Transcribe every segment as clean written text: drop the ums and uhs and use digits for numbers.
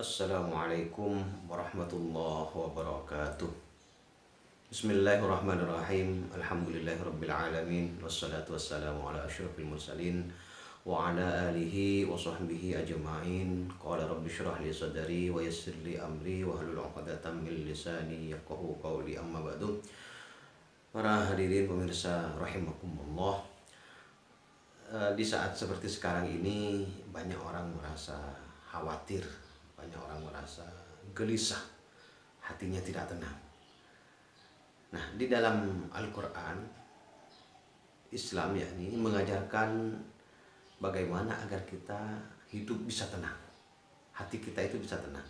Assalamualaikum warahmatullahi wabarakatuh. Bismillahirrahmanirrahim. Alhamdulillahirabbil wassalatu wassalamu ala asyrafil mursalin wa ala alihi wa sahbihi ajma'in. Qala rabbi shrah li sadri wa yassir li amri wa hlul 'uqdatam min lisani yafqahu qawli, amma ba'du. Para hadirin pemirsa rahimakumullah. Di saat seperti sekarang ini banyak orang merasa khawatir, banyak orang merasa gelisah, hatinya tidak tenang. Nah, di dalam Al-Quran, Islam yakni mengajarkan bagaimana agar kita hidup bisa tenang, hati kita itu bisa tenang.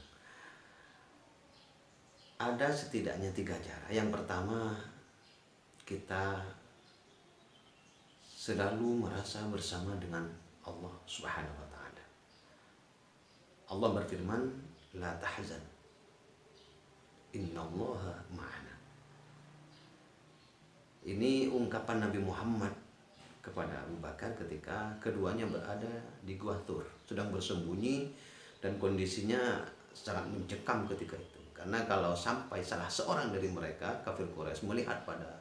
Ada setidaknya 3 cara. Yang pertama, kita selalu merasa bersama dengan Allah Subhanahu wa taala. Allah berfirman, la tahzan, innallaha ma'ana. Ini ungkapan Nabi Muhammad kepada Abu Bakar ketika keduanya berada di Gua Tur, sedang bersembunyi, dan kondisinya sangat mencekam ketika itu. Karena kalau sampai salah seorang dari mereka, kafir Quraisy, melihat pada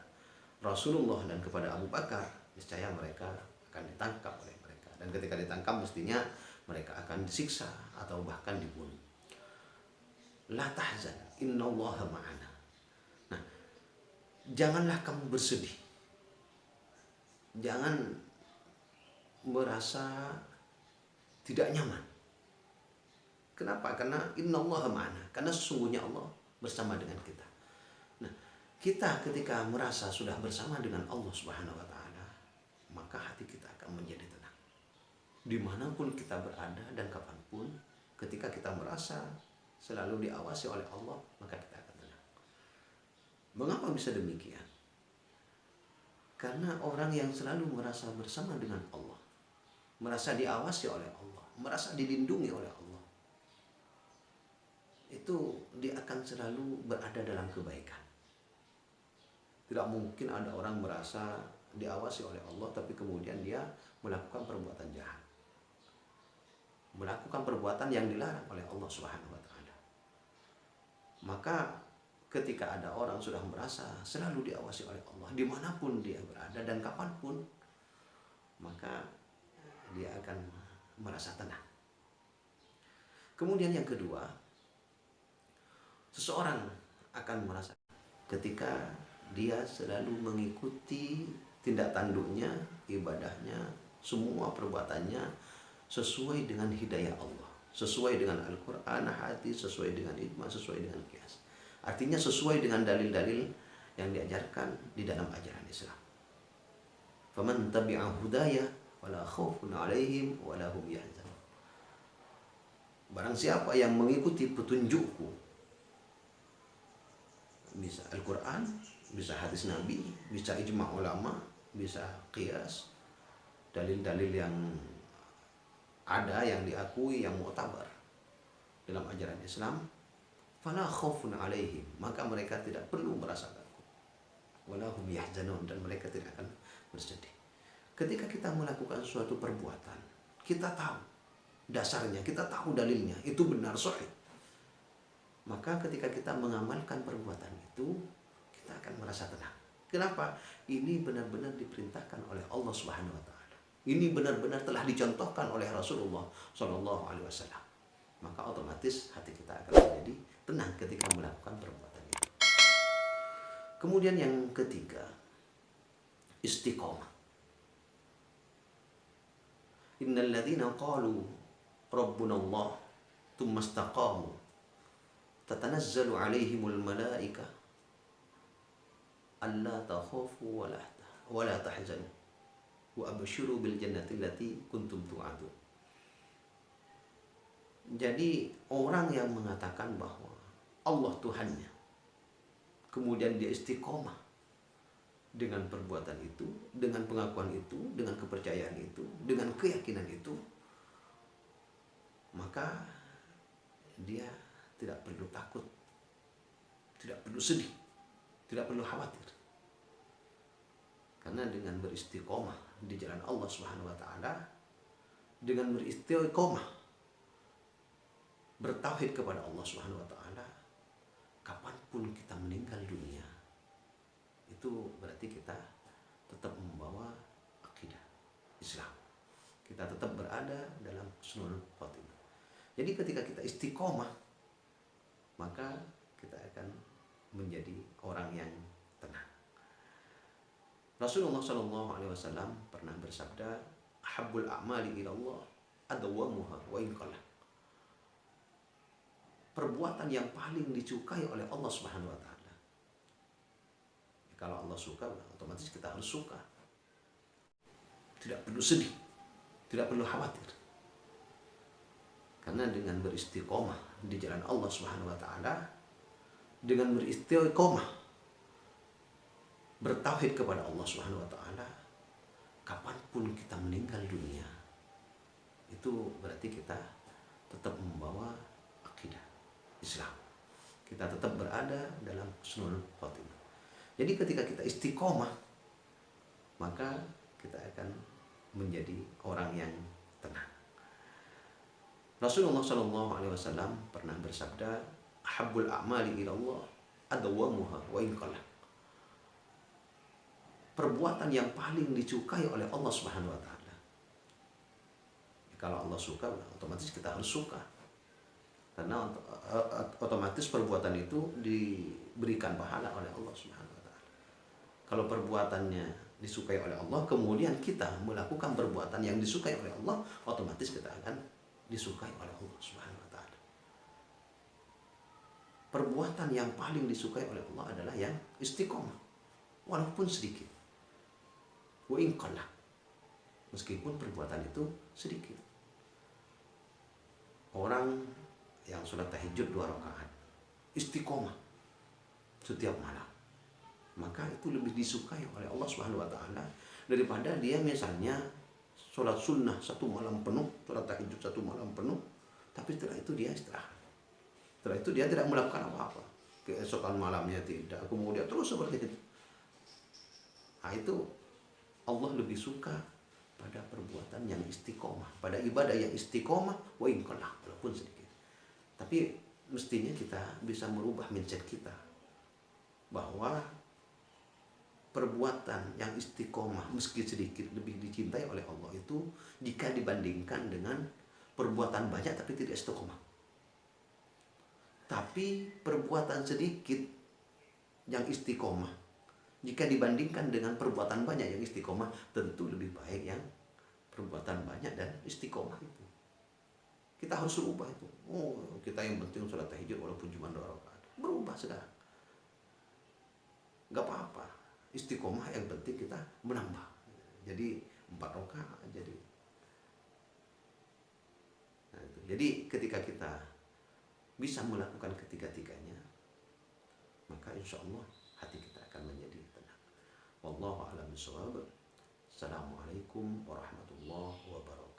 Rasulullah dan kepada Abu Bakar, niscaya mereka akan ditangkap oleh mereka. Dan ketika ditangkap mestinya mereka akan disiksa atau bahkan dibunuh. La tahzan, innallaha ma'ana. Nah, janganlah kamu bersedih. Jangan merasa tidak nyaman. Kenapa? Karena innallaha ma'ana. Karena sesungguhnya Allah bersama dengan kita. Nah, kita ketika merasa sudah bersama dengan Allah Subhanahu wa taala, maka hati kita akan menjadi tenang. Dimanapun kita berada dan kapanpun, ketika kita merasa selalu diawasi oleh Allah, maka kita akan tenang. Mengapa bisa demikian? Karena orang yang selalu merasa bersama dengan Allah, merasa diawasi oleh Allah, merasa dilindungi oleh Allah, itu dia akan selalu berada dalam kebaikan. Tidak mungkin ada orang merasa diawasi oleh Allah tapi kemudian dia melakukan perbuatan jahat, melakukan perbuatan yang dilarang oleh Allah Subhanahu wa taala. Maka ketika ada orang sudah merasa selalu diawasi oleh Allah dimanapun dia berada dan kapanpun, maka dia akan merasa tenang. Kemudian yang kedua, seseorang akan merasa ketika dia selalu mengikuti tindak tanduknya, ibadahnya, semua perbuatannya sesuai dengan hidayah Allah, sesuai dengan Al-Quran, hadis, sesuai dengan ijma, sesuai dengan qiyas. Artinya sesuai dengan dalil-dalil yang diajarkan di dalam ajaran Islam. Faman tabi'a hudaya wala khaufun 'alaihim wala hum yahzanun. Barang siapa yang mengikuti petunjukku, bisa Al-Quran, bisa hadis Nabi, bisa ijma ulama, bisa qiyas, dalil-dalil yang ada, yang diakui, yang mu'tabar dalam ajaran Islam, fala khaufun alaihim, maka mereka tidak perlu merasa takut, wala hum yahzanun, dan mereka tidak akan bersedih. Ketika kita melakukan suatu perbuatan, kita tahu dasarnya, kita tahu dalilnya, itu benar sahih, maka ketika kita mengamalkan perbuatan itu, kita akan merasa tenang. Kenapa? Ini benar-benar diperintahkan oleh Allah Subhanahu wa taala. Ini benar-benar telah dicontohkan oleh Rasulullah Shallallahu alaihi wasallam. Maka otomatis hati kita akan menjadi tenang ketika melakukan perbuatan itu. Kemudian yang ketiga, istiqomah. Innal ladzina qalu rabbuna Allah tsumma istaqamu tatanazzalu alaihimul malaika alla takhafu wa la tahzanu wa abshiru bil jannati allati kuntum tu'adun. Jadi orang yang mengatakan bahwa Allah Tuhannya, kemudian dia istiqomah dengan perbuatan itu, dengan pengakuan itu, dengan kepercayaan itu, dengan keyakinan itu, maka dia tidak perlu takut, tidak perlu sedih, tidak perlu khawatir. Karena dengan beristiqomah di jalan Allah Subhanahu wa taala, dengan beristiqomah bertauhid kepada Allah Subhanahu wa taala, kapanpun kita meninggal dunia, itu berarti kita tetap membawa akidah Islam. Kita tetap berada dalam husnul khotimah. Jadi ketika kita istiqomah, maka kita akan menjadi orang yang tenang. Rasulullah SAW pernah bersabda, "Ahabbul a'mali ila Allah adwamuha wa in qalla." Perbuatan yang paling disukai oleh Allah Subhanahu wa taala. Kalau Allah suka, otomatis kita harus suka. Tidak perlu sedih, tidak perlu khawatir. Karena dengan beristiqomah di jalan Allah Subhanahu wa taala, dengan beristiqomah bertauhid kepada Allah Subhanahu wa taala, kapanpun kita meninggal dunia, itu berarti kita tetap membawa akidah Islam. Kita tetap berada dalam husnul khotimah. Jadi ketika kita istiqomah, maka kita akan menjadi orang yang tenang. Rasulullah SAW pernah bersabda, "Ahabbul a'mali ila Allah adwamuha wa in qalla." Perbuatan yang paling disukai oleh Allah Subhanahu wa taala. Kalau Allah suka, otomatis kita harus suka. Karena otomatis perbuatan itu diberikan pahala oleh Allah Subhanahu wa taala. Kalau perbuatannya disukai oleh Allah, kemudian kita melakukan perbuatan yang disukai oleh Allah, otomatis kita akan disukai oleh Allah Subhanahu wa taala. Perbuatan yang paling disukai oleh Allah adalah yang istiqomah, walaupun sedikit. Wa in qalla, meskipun perbuatan itu sedikit. Orang yang sholat tahajud 2 rakaat, istiqomah setiap malam, maka itu lebih disukai oleh Allah Subhanahu wa taala daripada dia misalnya sholat sunnah 1 malam penuh, sholat tahajud 1 malam penuh, tapi setelah itu dia istirahat. Setelah itu dia tidak melakukan apa-apa. Keesokan malamnya tidak, kemudian terus seperti itu. Nah, itu Allah lebih suka pada perbuatan yang istiqomah, pada ibadah yang istiqomah, wa in qalla, walaupun sedikit. Tapi mestinya kita bisa merubah mindset kita bahwa perbuatan yang istiqomah meski sedikit lebih dicintai oleh Allah itu jika dibandingkan dengan perbuatan banyak tapi tidak istiqomah. Tapi perbuatan sedikit yang istiqomah jika dibandingkan dengan perbuatan banyak yang istiqomah, tentu lebih baik yang perbuatan banyak dan istiqomah itu. Kita harus berubah itu. Oh, kita yang penting sholat tahajud walaupun cuma 2 rakaat. Berubah sekarang. Gak apa-apa. Istiqomah yang penting kita menambah. Jadi 4 rakaat jadi. Nah, itu. Jadi ketika kita bisa melakukan ketiga-tiganya, maka insya Allah hati kita akan menjadi tenang. Wallahu a'lam bishawab. Assalamualaikum warahmatullahi wabarakatuh.